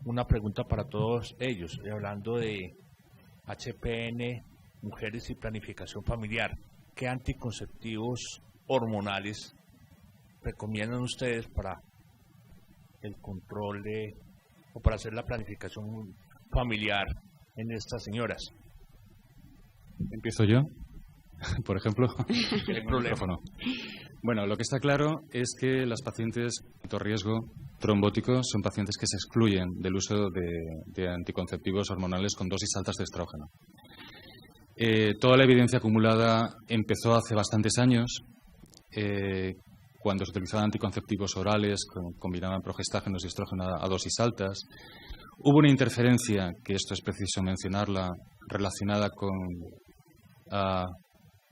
una pregunta para todos ellos, hablando de HPN, mujeres y planificación familiar. ¿Qué anticonceptivos hormonales recomiendan ustedes para el control o para hacer la planificación familiar en estas señoras? ¿Empiezo yo? Por ejemplo, el micrófono. Bueno, lo que está claro es que las pacientes de alto riesgo trombótico son pacientes que se excluyen del uso de anticonceptivos hormonales con dosis altas de estrógeno. Toda la evidencia acumulada empezó hace bastantes años, cuando se utilizaban anticonceptivos orales, combinaban progestágenos y estrógeno a dosis altas. Hubo una interferencia, que esto es preciso mencionarla, relacionada con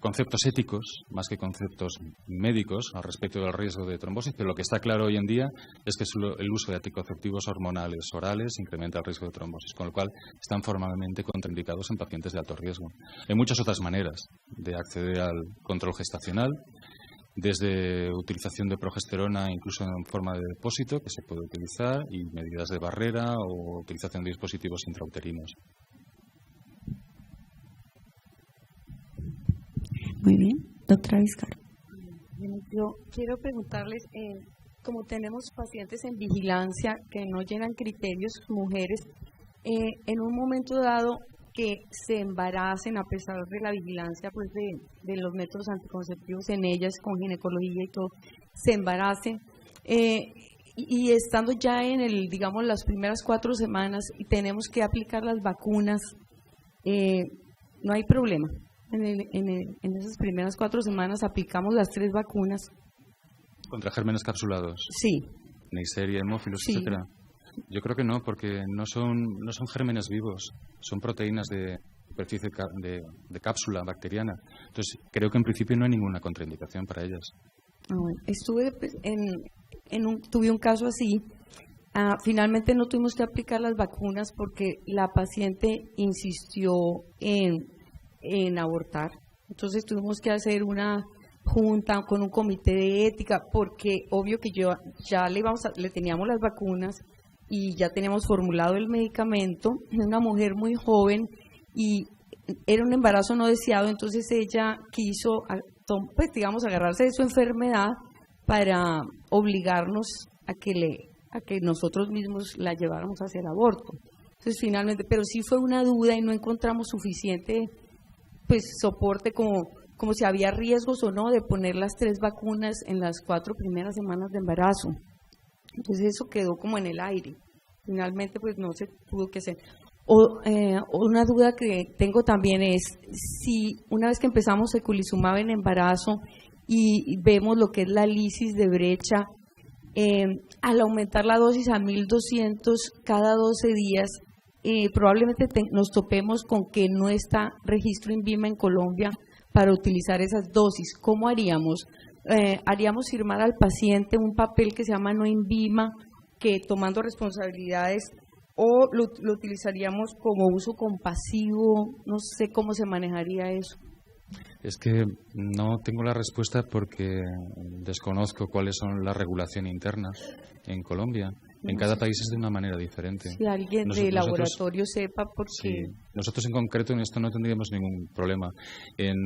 conceptos éticos, más que conceptos médicos, al respecto del riesgo de trombosis, pero lo que está claro hoy en día es que el uso de anticonceptivos hormonales orales incrementa el riesgo de trombosis, con lo cual están formalmente contraindicados en pacientes de alto riesgo. Hay muchas otras maneras de acceder al control gestacional, desde utilización de progesterona incluso en forma de depósito, que se puede utilizar, y medidas de barrera o utilización de dispositivos intrauterinos. Muy bien, doctora Vizcarra. Yo quiero preguntarles, como tenemos pacientes en vigilancia que no llenan criterios, mujeres, en un momento dado que se embaracen a pesar de la vigilancia pues de los métodos anticonceptivos en ellas, con ginecología y todo, se embaracen, y estando ya en digamos, las primeras 4 semanas y tenemos que aplicar las vacunas, no hay problema. En esas primeras 4 semanas aplicamos las 3 vacunas. ¿Contra gérmenes capsulados? Sí. Neisseria, hemófilos, sí. etcétera. Yo creo que no, porque no son gérmenes vivos, son proteínas de superficie de cápsula bacteriana. Entonces, creo que en principio no hay ninguna contraindicación para ellas. Estuve tuve un caso así. Finalmente no tuvimos que aplicar las vacunas porque la paciente insistió en abortar. Entonces tuvimos que hacer una junta con un comité de ética, porque obvio que yo ya le teníamos las vacunas y ya teníamos formulado el medicamento. Una mujer muy joven y era un embarazo no deseado, entonces ella quiso, pues digamos, agarrarse de su enfermedad para obligarnos a que nosotros mismos la lleváramos hacia el aborto. Entonces finalmente, pero sí fue una duda y no encontramos suficiente pues soporte como si había riesgos o no de poner las 3 vacunas en las 4 primeras semanas de embarazo. Entonces eso quedó como en el aire. Finalmente pues no se pudo que hacer. Una duda que tengo también es si una vez que empezamos eculizumab en embarazo y vemos lo que es la lisis de brecha, al aumentar la dosis a 1200 cada 12 días, probablemente nos topemos con que no está registro INVIMA en Colombia para utilizar esas dosis. ¿Cómo haríamos? ¿Haríamos firmar al paciente un papel que se llama no INVIMA, que tomando responsabilidades, o lo utilizaríamos como uso compasivo? No sé cómo se manejaría eso. Es que no tengo la respuesta porque desconozco cuáles son la regulación interna en Colombia. En cada país es de una manera diferente. Si alguien de laboratorio sepa, porque... Sí, nosotros en concreto en esto no tendríamos ningún problema. En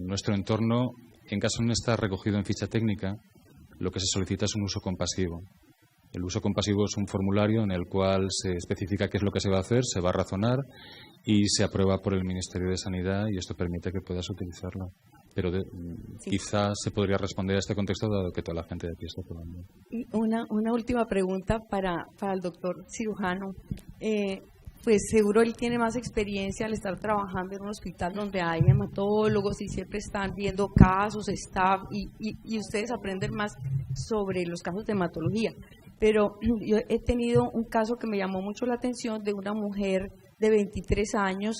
nuestro entorno, en caso no está recogido en ficha técnica, lo que se solicita es un uso compasivo. El uso compasivo es un formulario en el cual se especifica qué es lo que se va a hacer, se va a razonar y se aprueba por el Ministerio de Sanidad, y esto permite que puedas utilizarlo. Pero quizás se podría responder a este contexto dado que toda la gente de aquí está probando. Una última pregunta para el doctor cirujano. Pues seguro él tiene más experiencia al estar trabajando en un hospital donde hay hematólogos y siempre están viendo casos, staff, y ustedes aprenden más sobre los casos de hematología. Pero yo he tenido un caso que me llamó mucho la atención de una mujer de 23 años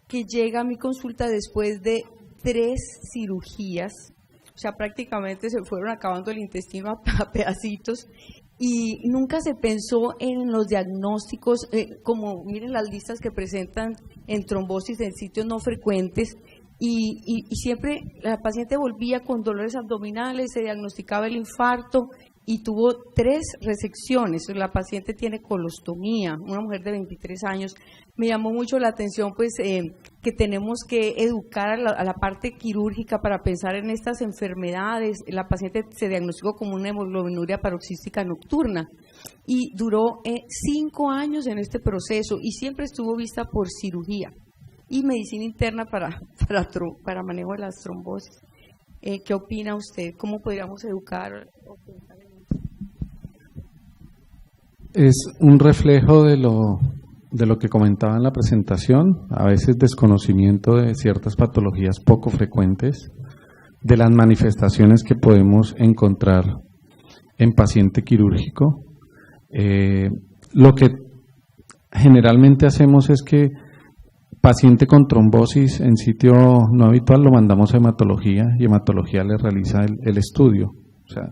que llega a mi consulta después de 3 cirugías, o sea, prácticamente se fueron acabando el intestino a pedacitos, y nunca se pensó en los diagnósticos, como miren las listas que presentan en trombosis en sitios no frecuentes, y siempre la paciente volvía con dolores abdominales, se diagnosticaba el infarto y tuvo 3 resecciones. La paciente tiene colostomía, una mujer de 23 años. Me llamó mucho la atención pues que tenemos que educar a la parte quirúrgica para pensar en estas enfermedades. La paciente se diagnosticó como una hemoglobinuria paroxística nocturna y duró 5 años en este proceso y siempre estuvo vista por cirugía y medicina interna para manejo de las trombosis. ¿Qué opina usted? ¿Cómo podríamos educar? Es un reflejo de lo que comentaba en la presentación, a veces desconocimiento de ciertas patologías poco frecuentes, de las manifestaciones que podemos encontrar en paciente quirúrgico. Lo que generalmente hacemos es que paciente con trombosis en sitio no habitual lo mandamos a hematología y hematología le realiza el estudio. O sea,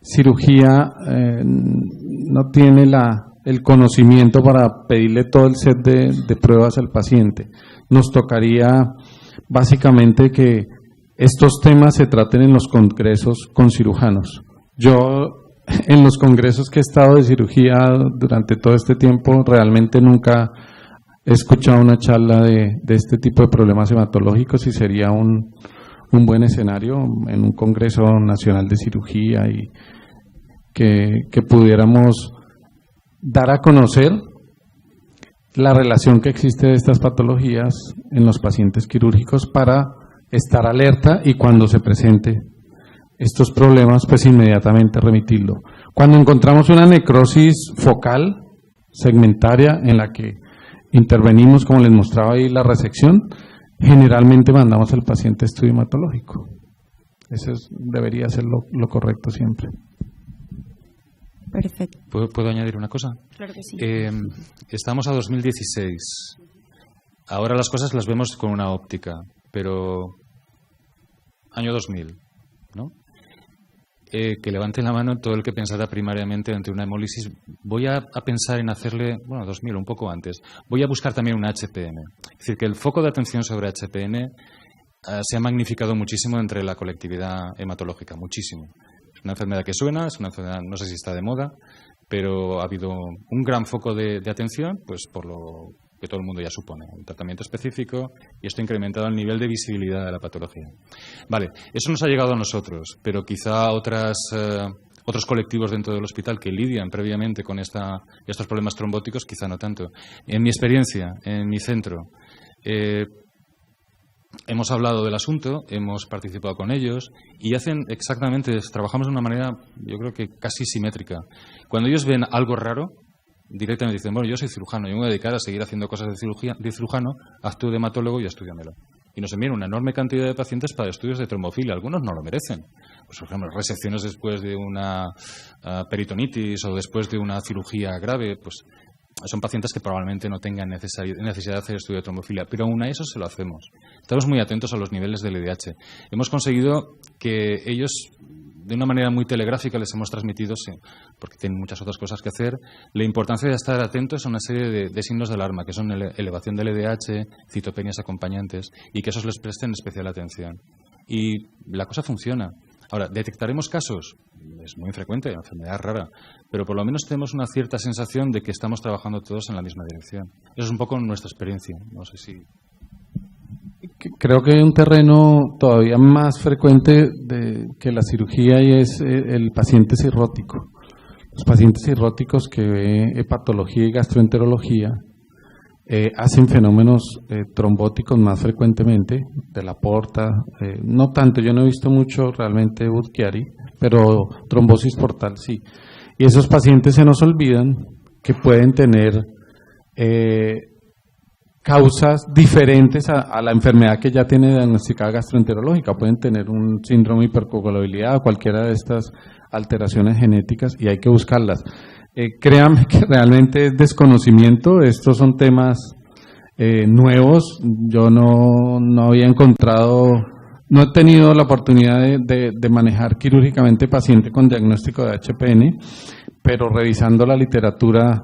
cirugía no tiene el conocimiento para pedirle todo el set de pruebas al paciente. Nos tocaría básicamente que estos temas se traten en los congresos con cirujanos. Yo en los congresos que he estado de cirugía durante todo este tiempo realmente nunca he escuchado una charla de este tipo de problemas hematológicos y sería un buen escenario en un Congreso Nacional de Cirugía y que pudiéramos dar a conocer la relación que existe de estas patologías en los pacientes quirúrgicos para estar alerta y cuando se presente estos problemas, pues inmediatamente remitirlo. Cuando encontramos una necrosis focal, segmentaria, en la que intervenimos, como les mostraba ahí la resección, generalmente mandamos al paciente a estudio hematológico. Eso debería ser lo correcto siempre. Perfecto. ¿Puedo añadir una cosa? Claro que sí. Estamos a 2016. Ahora las cosas las vemos con una óptica, pero año 2000, ¿no? Que levante la mano todo el que pensara primariamente ante una hemólisis. Voy a pensar en hacerle, 2000, un poco antes. Voy a buscar también una HPN. Es decir, que el foco de atención sobre HPN se ha magnificado muchísimo entre la colectividad hematológica, muchísimo. Es una enfermedad que suena, es una enfermedad, no sé si está de moda, pero ha habido un gran foco de atención, pues por lo que todo el mundo ya supone, un tratamiento específico, y esto ha incrementado el nivel de visibilidad de la patología. Vale, eso nos ha llegado a nosotros, pero quizá otros colectivos dentro del hospital que lidian previamente con estos problemas trombóticos, quizá no tanto. En mi experiencia, en mi centro, hemos hablado del asunto, hemos participado con ellos y trabajamos de una manera, yo creo que casi simétrica. Cuando ellos ven algo raro, directamente dicen, yo soy cirujano, yo me voy a dedicar a seguir haciendo cosas de cirujano, haz tú de hematólogo y estúdiamelo. Y nos envían una enorme cantidad de pacientes para estudios de trombofilia. Algunos no lo merecen. Pues, por ejemplo, resecciones después de una peritonitis o después de una cirugía grave, pues son pacientes que probablemente no tengan necesidad de hacer estudio de trombofilia, pero aún a eso se lo hacemos. Estamos muy atentos a los niveles del LDH. Hemos conseguido que ellos, de una manera muy telegráfica, les hemos transmitido, sí, porque tienen muchas otras cosas que hacer, la importancia de estar atentos a una serie de signos de alarma, que son elevación del LDH, citopenias acompañantes, y que esos les presten especial atención. Y la cosa funciona. Ahora, ¿detectaremos casos? Es muy infrecuente, la enfermedad es rara, pero por lo menos tenemos una cierta sensación de que estamos trabajando todos en la misma dirección. Eso es un poco nuestra experiencia. No sé si... Creo que hay un terreno todavía más frecuente que la cirugía y es el paciente cirrótico. Los pacientes cirróticos que ve hepatología y gastroenterología hacen fenómenos trombóticos más frecuentemente, de la porta, no tanto, yo no he visto mucho realmente Budd-Chiari, pero trombosis portal sí. Y esos pacientes se nos olvidan que pueden tener causas diferentes a la enfermedad que ya tiene diagnosticada gastroenterológica. Pueden tener un síndrome de hipercoagulabilidad o cualquiera de estas alteraciones genéticas y hay que buscarlas. Créanme que realmente es desconocimiento, estos son temas nuevos, yo no había encontrado, no he tenido la oportunidad de manejar quirúrgicamente paciente con diagnóstico de HPN, pero revisando la literatura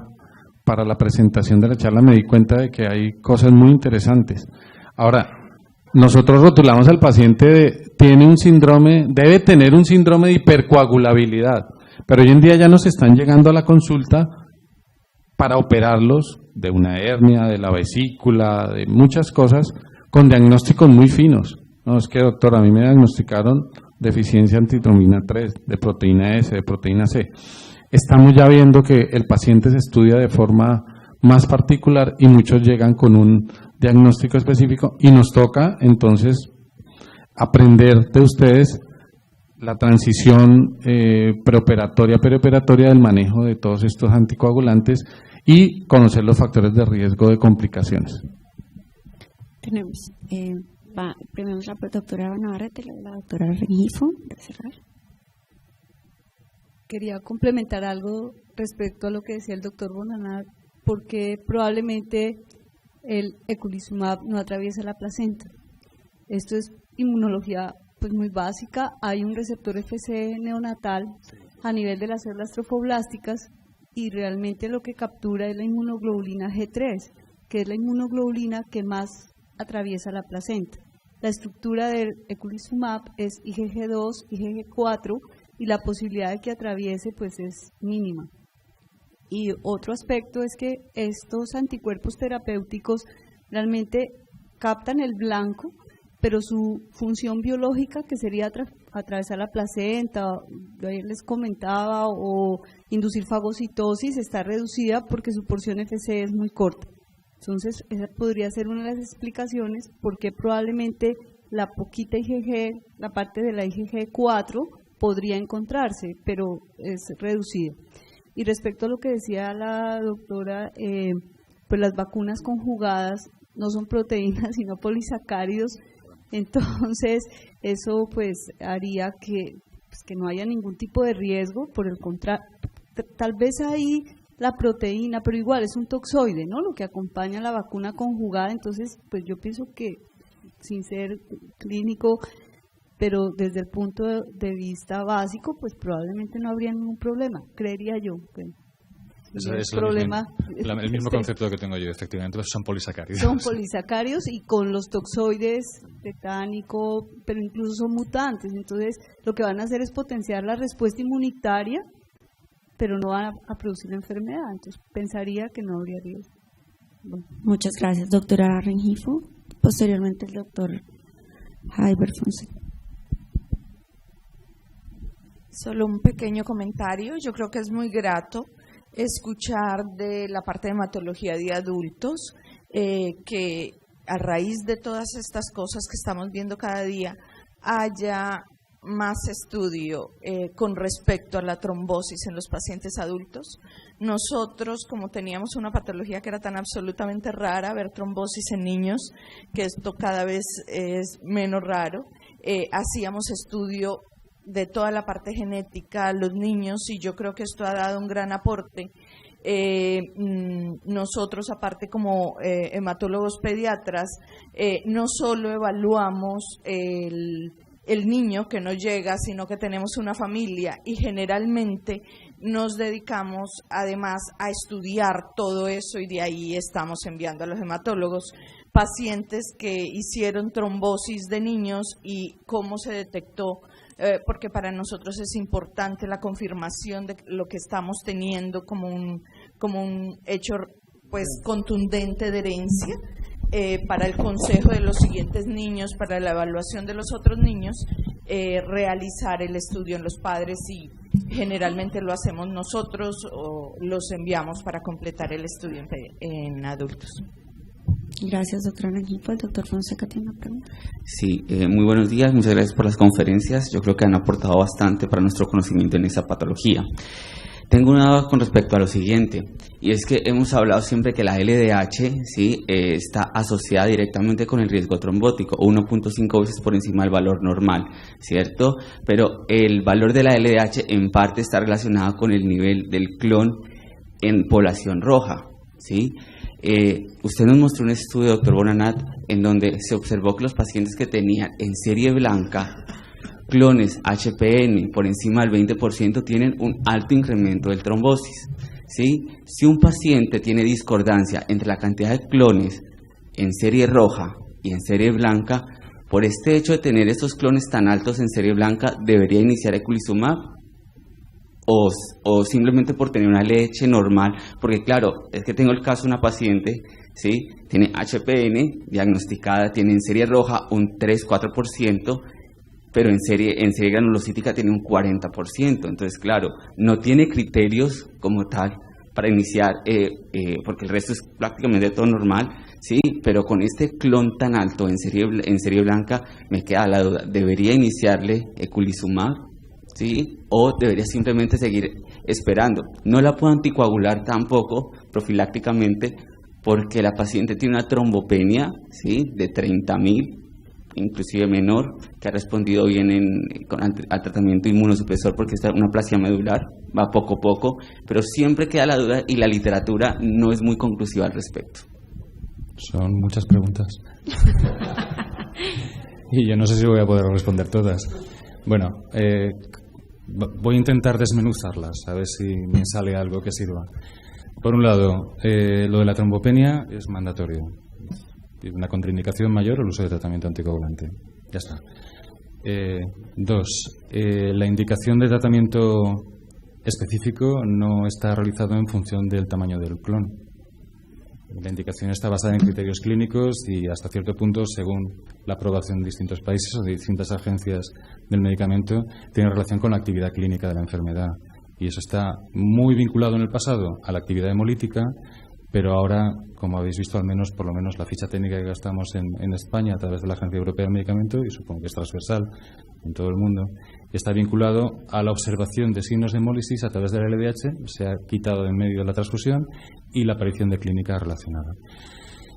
para la presentación de la charla me di cuenta de que hay cosas muy interesantes. Ahora, nosotros rotulamos al paciente debe tener un síndrome de hipercoagulabilidad, Pero hoy en día ya nos están llegando a la consulta para operarlos de una hernia, de la vesícula, de muchas cosas, con diagnósticos muy finos. No, es que doctor, a mí me diagnosticaron deficiencia antitrombina 3, de proteína S, de proteína C. Estamos ya viendo que el paciente se estudia de forma más particular y muchos llegan con un diagnóstico específico y nos toca entonces aprender de ustedes la transición preoperatoria, perioperatoria del manejo de todos estos anticoagulantes y conocer los factores de riesgo de complicaciones. Tenemos primero la doctora Navarrete, la doctora Rengifo, para cerrar. Quería complementar algo respecto a lo que decía el doctor Bonanat, porque probablemente el eculizumab no atraviesa la placenta. Esto es inmunología pues muy básica. Hay un receptor FC neonatal a nivel de las células trofoblásticas y realmente lo que captura es la inmunoglobulina G3, que es la inmunoglobulina que más atraviesa la placenta. La estructura del eculizumab es IgG2, IgG4 y la posibilidad de que atraviese pues es mínima. Y otro aspecto es que estos anticuerpos terapéuticos realmente captan el blanco, pero su función biológica, que sería atravesar la placenta, yo ayer les comentaba, o inducir fagocitosis, está reducida porque su porción FC es muy corta. Entonces, esa podría ser una de las explicaciones por qué probablemente la poquita IgG, la parte de la IgG4, podría encontrarse, pero es reducida. Y respecto a lo que decía la doctora, pues las vacunas conjugadas no son proteínas, sino polisacáridos. Entonces, eso pues haría que no haya ningún tipo de riesgo, por el contrario, tal vez ahí la proteína, pero igual es un toxoide, ¿no? Lo que acompaña a la vacuna conjugada, entonces pues yo pienso que sin ser clínico, pero desde el punto de vista básico, pues probablemente no habría ningún problema, creería yo. El mismo concepto que tengo yo, efectivamente, son polisacáridos. Son polisacáridos y con los toxoides tetánico, pero incluso son mutantes. Entonces, lo que van a hacer es potenciar la respuesta inmunitaria, pero no van a producir la enfermedad. Entonces, pensaría que no habría riesgo. Bueno. Muchas gracias, doctora Rengifo. Posteriormente, el doctor Jaiber Fonseca. Solo un pequeño comentario. Yo creo que es muy grato escuchar de la parte de hematología de adultos que a raíz de todas estas cosas que estamos viendo cada día haya más estudio con respecto a la trombosis en los pacientes adultos. Nosotros, como teníamos una patología que era tan absolutamente rara, ver trombosis en niños, que esto cada vez es menos raro, hacíamos estudio de toda la parte genética a los niños y yo creo que esto ha dado un gran aporte. Nosotros, aparte como hematólogos pediatras, no solo evaluamos el niño que nos llega, sino que tenemos una familia y generalmente nos dedicamos además a estudiar todo eso y de ahí estamos enviando a los hematólogos pacientes que hicieron trombosis de niños y cómo se detectó, porque para nosotros es importante la confirmación de lo que estamos teniendo como un hecho pues contundente de herencia. Para el consejo de los siguientes niños, para la evaluación de los otros niños, realizar el estudio en los padres y generalmente lo hacemos nosotros o los enviamos para completar el estudio en adultos. Gracias, doctora Rengifo. El doctor Fonseca tiene una pregunta. Sí, muy buenos días, muchas gracias por las conferencias. Yo creo que han aportado bastante para nuestro conocimiento en esa patología. Tengo una duda con respecto a lo siguiente, y es que hemos hablado siempre que la LDH ¿sí? Está asociada directamente con el riesgo trombótico, 1.5 veces por encima del valor normal, ¿cierto? Pero el valor de la LDH en parte está relacionado con el nivel del clon en población roja, ¿sí? Usted nos mostró un estudio, doctor Bonanat, en donde se observó que los pacientes que tenían en serie blanca clones HPN por encima del 20% tienen un alto incremento del trombosis, ¿sí? Si un paciente tiene discordancia entre la cantidad de clones en serie roja y en serie blanca, por este hecho de tener estos clones tan altos en serie blanca, ¿debería iniciar eculizumab o simplemente por tener una leche normal, porque claro, es que tengo el caso de una paciente, ¿sí? Tiene HPN diagnosticada, tiene en serie roja un 3-4%, pero en serie granulocítica tiene un 40%, entonces claro, no tiene criterios como tal para iniciar, porque el resto es prácticamente todo normal, sí, pero con este clon tan alto en serie blanca me queda la duda, ¿debería iniciarle eculizumab? ¿Sí? ¿O debería simplemente seguir esperando? No la puedo anticoagular tampoco profilácticamente porque la paciente tiene una trombopenia, ¿sí? De 30.000, inclusive menor, que ha respondido bien al tratamiento inmunosupresor porque está una aplasia medular, va poco a poco, pero siempre queda la duda y la literatura no es muy conclusiva al respecto. Son muchas preguntas. Y yo no sé si voy a poder responder todas. Bueno, voy a intentar desmenuzarlas, a ver si me sale algo que sirva. Por un lado, lo de la trombopenia es mandatorio. Una contraindicación mayor el uso de tratamiento anticoagulante. Ya está. 2. La indicación de tratamiento específico no está realizado en función del tamaño del clon. La indicación está basada en criterios clínicos y hasta cierto punto, según la aprobación de distintos países o de distintas agencias del medicamento, tiene relación con la actividad clínica de la enfermedad. Y eso está muy vinculado en el pasado a la actividad hemolítica, pero ahora, como habéis visto, por lo menos la ficha técnica que gastamos en España a través de la Agencia Europea del Medicamento, y supongo que es transversal en todo el mundo, está vinculado a la observación de signos de hemólisis a través de la LDH, se ha quitado en medio de la transfusión, y la aparición de clínica relacionada.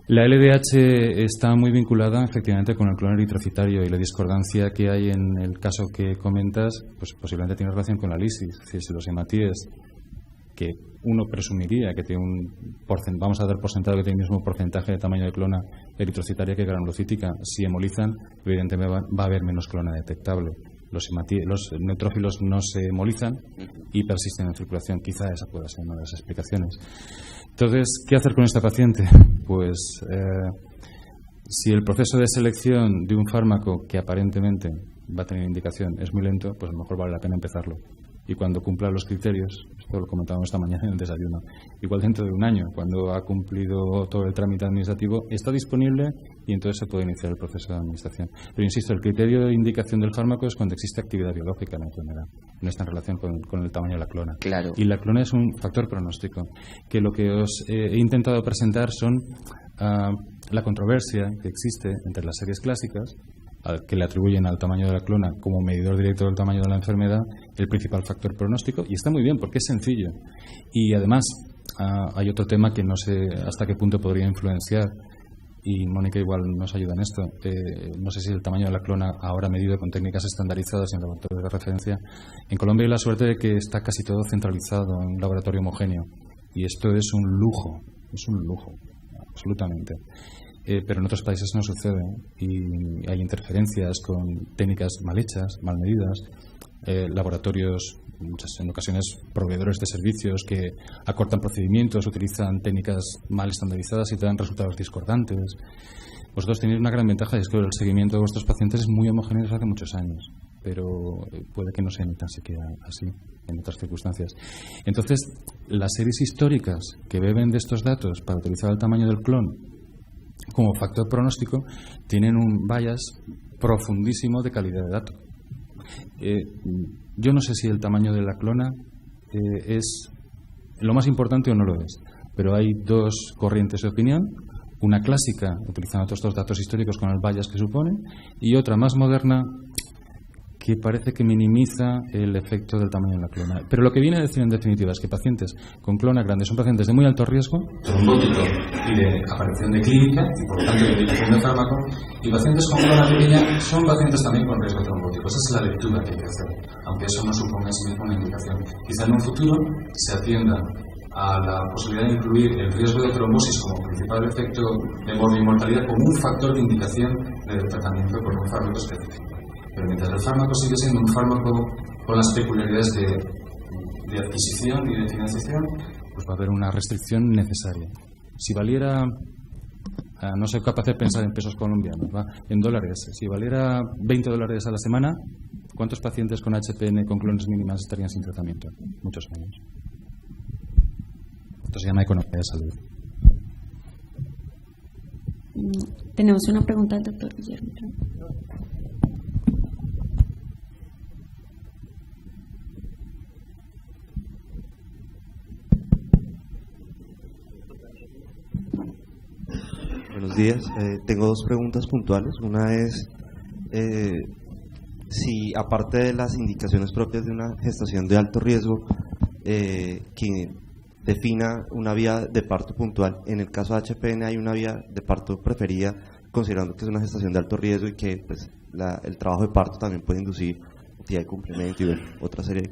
La LDH está muy vinculada efectivamente con el clon eritrocitario y la discordancia que hay en el caso que comentas, pues posiblemente tiene relación con la lisis. Es decir, si los hematíes, que uno presumiría que tiene vamos a dar por sentado que tiene el mismo porcentaje de tamaño de clona eritrocitaria que granulocítica, si hemolizan, evidentemente va a haber menos clona detectable. Los neutrófilos no se hemolizan y persisten en circulación. Quizá esa pueda ser una de las explicaciones. Entonces, ¿qué hacer con esta paciente? Pues si el proceso de selección de un fármaco que aparentemente va a tener indicación es muy lento, pues a lo mejor vale la pena empezarlo. Y cuando cumpla los criterios, esto lo comentábamos esta mañana en el desayuno, igual dentro de un año, cuando ha cumplido todo el trámite administrativo, está disponible y entonces se puede iniciar el proceso de administración. Pero insisto, el criterio de indicación del fármaco es cuando existe actividad biológica en la enfermedad, no está en relación con el tamaño de la clona. Claro. Y la clona es un factor pronóstico, que lo que os he intentado presentar son la controversia que existe entre las series clásicas, que le atribuyen al tamaño de la clona como medidor directo del tamaño de la enfermedad, el principal factor pronóstico, y está muy bien porque es sencillo. Y además hay otro tema que no sé hasta qué punto podría influenciar, y Mónica igual nos ayuda en esto. No sé si el tamaño de la clona, ahora medido con técnicas estandarizadas en laboratorios de referencia. En Colombia hay la suerte de que está casi todo centralizado en un laboratorio homogéneo, y esto es un lujo, absolutamente. Pero en otros países no sucede y hay interferencias con técnicas mal hechas, mal medidas, laboratorios, en ocasiones proveedores de servicios que acortan procedimientos, utilizan técnicas mal estandarizadas y te dan resultados discordantes. Vosotros tenéis una gran ventaja, y es que el seguimiento de vuestros pacientes es muy homogéneo desde hace muchos años, pero puede que no sea ni tan siquiera así en otras circunstancias. Entonces, las series históricas que beben de estos datos para utilizar el tamaño del clon como factor pronóstico tienen un bias profundísimo de calidad de datos. Yo no sé si el tamaño de la clona es lo más importante o no lo es, pero hay dos corrientes de opinión, una clásica utilizando todos estos datos históricos con el bias que supone, y otra más moderna que parece que minimiza el efecto del tamaño de la clona. Pero lo que viene a decir en definitiva es que pacientes con clona grande son pacientes de muy alto riesgo, trombótico y de aparición de clínica, y por lo tanto de indicación de fármaco, y pacientes con clona pequeña son pacientes también con riesgo trombótico. Esa es la lectura que hay que hacer, aunque eso no suponga en sí mismo una indicación. Quizá en un futuro se atienda a la posibilidad de incluir el riesgo de trombosis como principal efecto de morbo y mortalidad como un factor de indicación de tratamiento con un fármaco específico. Pero mientras el fármaco sigue siendo un fármaco con las peculiaridades de adquisición y de financiación, pues va a haber una restricción necesaria. Si valiera no soy capaz de pensar en pesos colombianos, ¿va? En dólares. Si valiera $20 a la semana, ¿cuántos pacientes con HPN con clones mínimas estarían sin tratamiento? Muchos años. Esto se llama economía de salud. Tenemos una pregunta del doctor Guillermo. Buenos días. Tengo dos preguntas puntuales. Una es si, aparte de las indicaciones propias de una gestación de alto riesgo, que defina una vía de parto puntual, en el caso de HPN hay una vía de parto preferida, considerando que es una gestación de alto riesgo y que pues, el trabajo de parto también puede inducir actividad de complemento y otra serie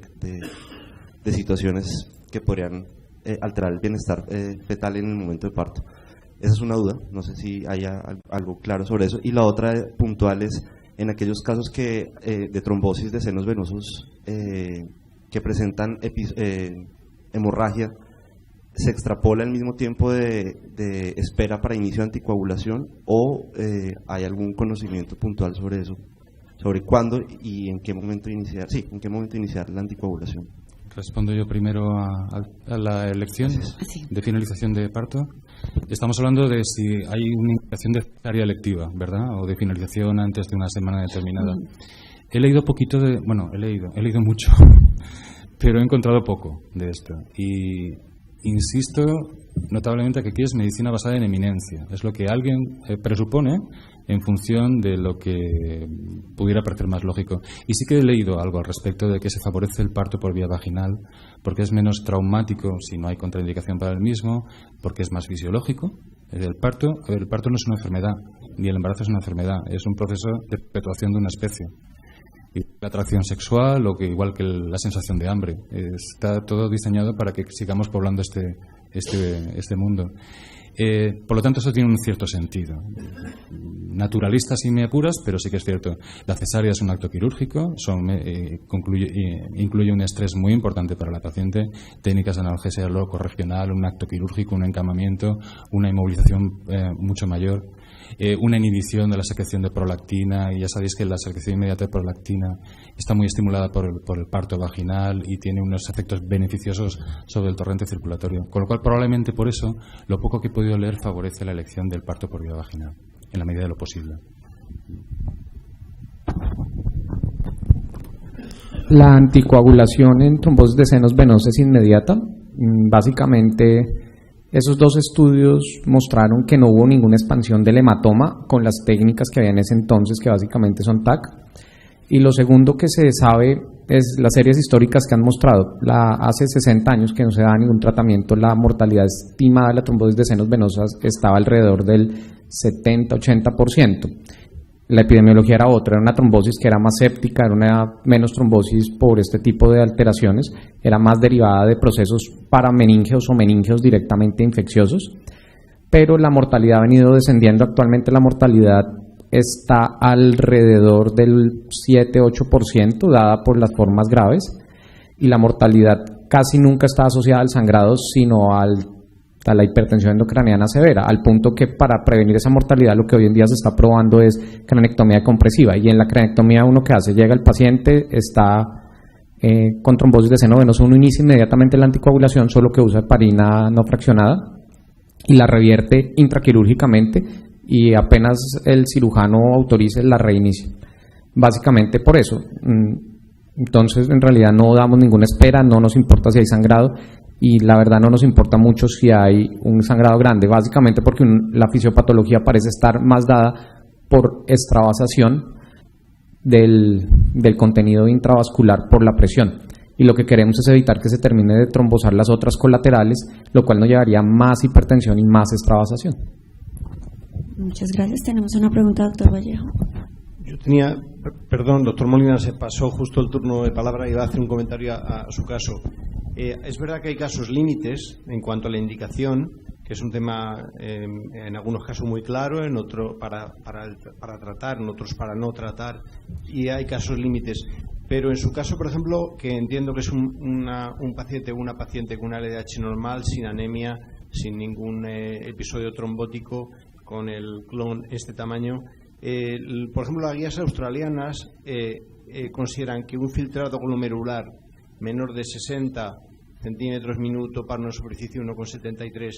de situaciones que podrían alterar el bienestar fetal en el momento de parto. Esa es una duda, no sé si haya algo claro sobre eso. Y la otra puntual es en aquellos casos de trombosis de senos venosos que presentan hemorragia, ¿se extrapola el mismo tiempo de espera para inicio de anticoagulación o hay algún conocimiento puntual sobre eso? Sobre cuándo y en qué momento iniciar, la anticoagulación. Respondo yo primero a la elección de finalización de parto. Estamos hablando de si hay una indicación de cesárea electiva, ¿verdad? O de finalización antes de una semana determinada. He leído he leído mucho, pero he encontrado poco de esto. Y insisto notablemente que aquí es medicina basada en eminencia. Es lo que alguien presupone en función de lo que pudiera parecer más lógico. Y sí que he leído algo al respecto de que se favorece el parto por vía vaginal porque es menos traumático si no hay contraindicación para el mismo, porque es más fisiológico. El parto no es una enfermedad, ni el embarazo es una enfermedad, es un proceso de perpetuación de una especie. Y la atracción sexual, igual que la sensación de hambre. Está todo diseñado para que sigamos poblando este mundo. Por lo tanto, eso tiene un cierto sentido. Naturalista si me apuras, pero sí que es cierto. La cesárea es un acto quirúrgico, incluye un estrés muy importante para la paciente, técnicas de analgesia loco-regional, un acto quirúrgico, un encamamiento, una inmovilización mucho mayor, una inhibición de la secreción de prolactina, y ya sabéis que la secreción inmediata de prolactina está muy estimulada por el parto vaginal y tiene unos efectos beneficiosos sobre el torrente circulatorio, con lo cual probablemente por eso lo poco que he podido leer favorece la elección del parto por vía vaginal en la medida de lo posible. La anticoagulación en trombosis de senos venosos es inmediata. Básicamente, esos dos estudios mostraron que no hubo ninguna expansión del hematoma con las técnicas que había en ese entonces, que básicamente son TAC. Y lo segundo que se sabe es las series históricas que han mostrado. Hace 60 años que no se da ningún tratamiento, la mortalidad estimada de la trombosis de senos venosas estaba alrededor del 70-80%. La epidemiología era otra, era una trombosis que era más séptica, era una menos trombosis por este tipo de alteraciones, era más derivada de procesos parameningeos o meningeos directamente infecciosos, pero la mortalidad ha venido descendiendo. Actualmente la mortalidad está alrededor del 7-8%, dada por las formas graves, y la mortalidad casi nunca está asociada al sangrado, sino a la hipertensión endocraniana severa, al punto que para prevenir esa mortalidad lo que hoy en día se está probando es cranectomía compresiva, y en la cranectomía uno que hace, llega el paciente, está con trombosis de seno venoso, uno inicia inmediatamente la anticoagulación, solo que usa heparina no fraccionada, y la revierte intraquirúrgicamente, y apenas el cirujano autorice la reinicia. Básicamente por eso. Entonces en realidad no damos ninguna espera, no nos importa si hay sangrado, y la verdad no nos importa mucho si hay un sangrado grande, básicamente porque la fisiopatología parece estar más dada por extravasación del contenido intravascular por la presión, y lo que queremos es evitar que se termine de trombosar las otras colaterales, lo cual nos llevaría a más hipertensión y más extravasación. Muchas gracias. Tenemos una pregunta, doctor Vallejo. Yo tenía, perdón, doctor Molina, se pasó justo el turno de palabra y iba a hacer un comentario a su caso. Es verdad que hay casos límites en cuanto a la indicación, que es un tema en algunos casos muy claro, en otros para tratar, en otros para no tratar, y hay casos límites. Pero en su caso, por ejemplo, que entiendo que es un paciente o una paciente con una LDH normal, sin anemia, sin ningún episodio trombótico, con el clon este tamaño. Por ejemplo, las guías australianas consideran que un filtrado glomerular menor de 60 centímetros minuto para una superficie 1,73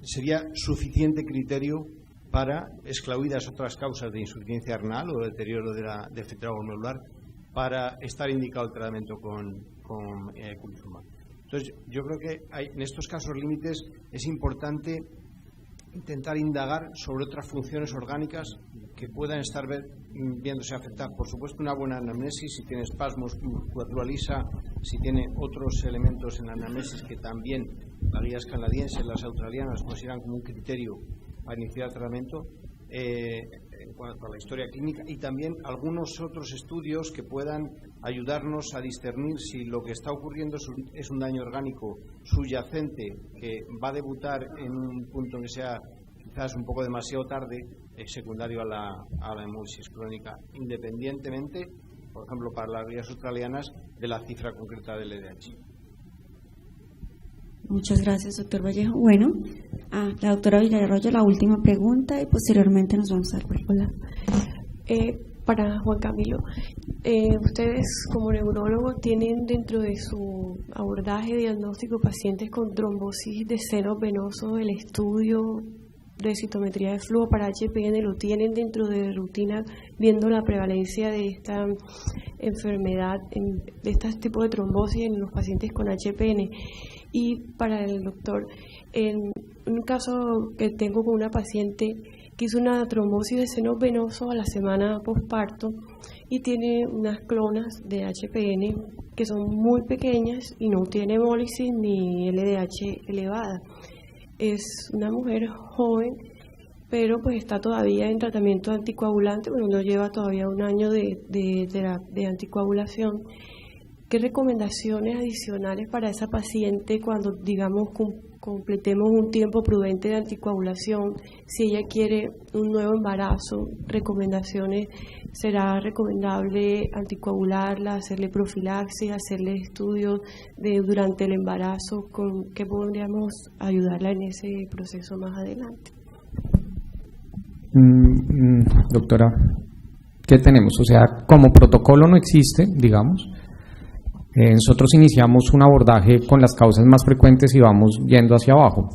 sería suficiente criterio para, excluidas otras causas de insuficiencia renal o deterioro del filtrado glomerular, para estar indicado el tratamiento con culizumab. Entonces, yo creo que en estos casos límites es importante intentar indagar sobre otras funciones orgánicas que puedan estar viéndose afectadas. Por supuesto, una buena anamnesis, si tiene espasmos, musculatura lisa, si tiene otros elementos en la anamnesis que también las guías canadienses, las australianas consideran como un criterio para iniciar el tratamiento, en cuanto a la historia clínica, y también algunos otros estudios que puedan ayudarnos a discernir si lo que está ocurriendo es un daño orgánico subyacente que va a debutar en un punto en que sea quizás un poco demasiado tarde, secundario a la hemólisis crónica, independientemente, por ejemplo, para las guías australianas, de la cifra concreta del LDH. Muchas gracias, doctor Vallejo. Bueno, la doctora Villarroyo, la última pregunta y posteriormente nos vamos a dar. Hola. Para Juan Camilo, ustedes como neurólogos tienen dentro de su abordaje diagnóstico pacientes con trombosis de senos venosos, el estudio de citometría de flujo para HPN, ¿lo tienen dentro de rutina viendo la prevalencia de esta enfermedad, de este tipo de trombosis en los pacientes con HPN? Y para el doctor, en un caso que tengo con una paciente que hizo una trombosis de senos venosos a la semana posparto y tiene unas clonas de HPN que son muy pequeñas y no tiene hemólisis ni LDH elevada. Es una mujer joven, pero pues está todavía en tratamiento anticoagulante, bueno, no lleva todavía un año de anticoagulación. ¿Qué recomendaciones adicionales para esa paciente cuando, digamos, completemos un tiempo prudente de anticoagulación? Si ella quiere un nuevo embarazo, recomendaciones, ¿será recomendable anticoagularla, hacerle profilaxis, hacerle estudios durante el embarazo? ¿Con qué podríamos ayudarla en ese proceso más adelante? Doctora, ¿qué tenemos? O sea, como protocolo no existe, digamos. Nosotros iniciamos un abordaje con las causas más frecuentes y vamos yendo hacia abajo.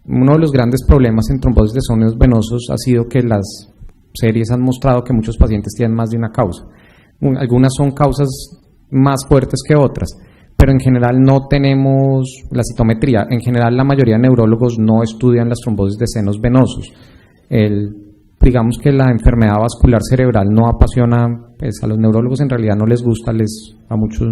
Uno de los grandes problemas en trombosis de senos venosos ha sido que las series han mostrado que muchos pacientes tienen más de una causa. Algunas son causas más fuertes que otras, pero en general no tenemos la citometría. En general la mayoría de neurólogos no estudian las trombosis de senos venosos. Digamos que la enfermedad vascular cerebral no apasiona, pues a los neurólogos en realidad no les gusta, a muchos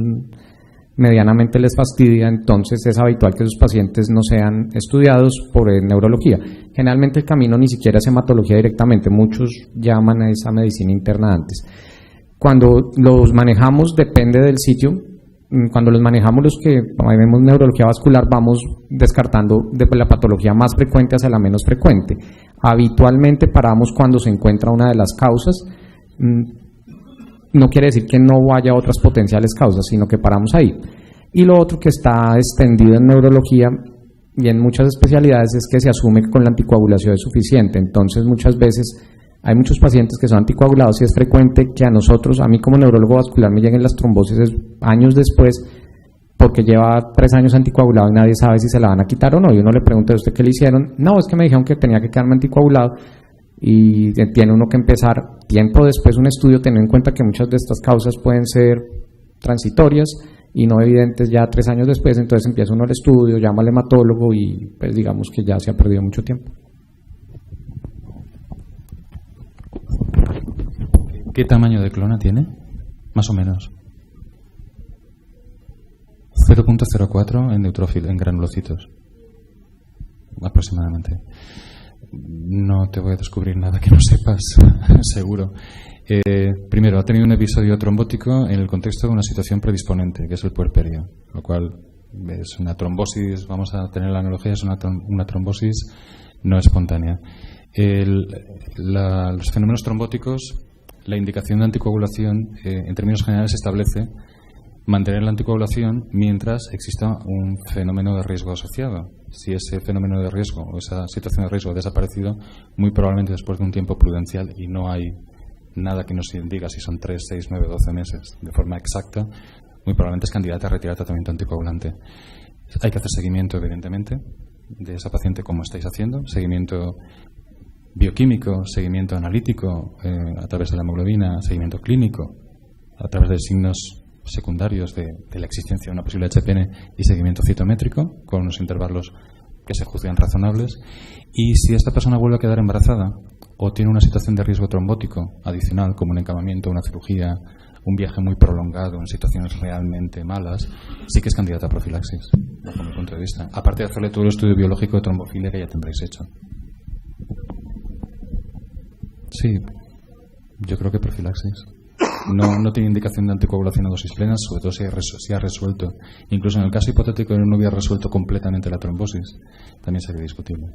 medianamente les fastidia, entonces es habitual que esos pacientes no sean estudiados por neurología. Generalmente el camino ni siquiera es hematología directamente, muchos llaman a esa medicina interna antes. Cuando los manejamos depende del sitio. Cuando los manejamos los que vemos neurología vascular vamos descartando de la patología más frecuente hacia la menos frecuente. Habitualmente paramos cuando se encuentra una de las causas. No quiere decir que no haya otras potenciales causas, sino que paramos ahí. Y lo otro que está extendido en neurología y en muchas especialidades es que se asume que con la anticoagulación es suficiente. Entonces muchas veces hay muchos pacientes que son anticoagulados y es frecuente que a mí como neurólogo vascular me lleguen las trombosis años después porque lleva 3 años anticoagulado y nadie sabe si se la van a quitar o no. Y uno le pregunta a usted qué le hicieron. No, es que me dijeron que tenía que quedarme anticoagulado y tiene uno que empezar tiempo después un estudio, teniendo en cuenta que muchas de estas causas pueden ser transitorias y no evidentes ya 3 años después. Entonces empieza uno el estudio, llama al hematólogo y pues digamos que ya se ha perdido mucho tiempo. ¿Qué tamaño de clona tiene? Más o menos. 0.04 en neutrófilo, en granulocitos. Aproximadamente. No te voy a descubrir nada que no sepas, seguro. Primero, ha tenido un episodio trombótico en el contexto de una situación predisponente, que es el puerperio, lo cual es una trombosis, vamos a tener la analogía, es una trombosis no espontánea. Los fenómenos trombóticos, la indicación de anticoagulación, en términos generales, establece mantener la anticoagulación mientras exista un fenómeno de riesgo asociado. Si ese fenómeno de riesgo o esa situación de riesgo ha desaparecido, muy probablemente después de un tiempo prudencial y no hay nada que nos diga si son 3, 6, 9, 12 meses de forma exacta, muy probablemente es candidata a retirar tratamiento anticoagulante. Hay que hacer seguimiento, evidentemente, de esa paciente como estáis haciendo, seguimiento bioquímico, seguimiento analítico a través de la hemoglobina, seguimiento clínico a través de signos secundarios de la existencia de una posible HPN y seguimiento citométrico con unos intervalos que se juzgan razonables. Y si esta persona vuelve a quedar embarazada o tiene una situación de riesgo trombótico adicional, como un encamamiento, una cirugía, un viaje muy prolongado en situaciones realmente malas, sí que es candidata a profilaxis, bajo mi punto de vista. Aparte de hacerle todo el estudio biológico de trombofilia que ya tendréis hecho. Sí, yo creo que profilaxis. No tiene indicación de anticoagulación a dosis plenas, sobre todo si ha resuelto. Incluso en el caso hipotético de no hubiera resuelto completamente la trombosis, también sería discutible.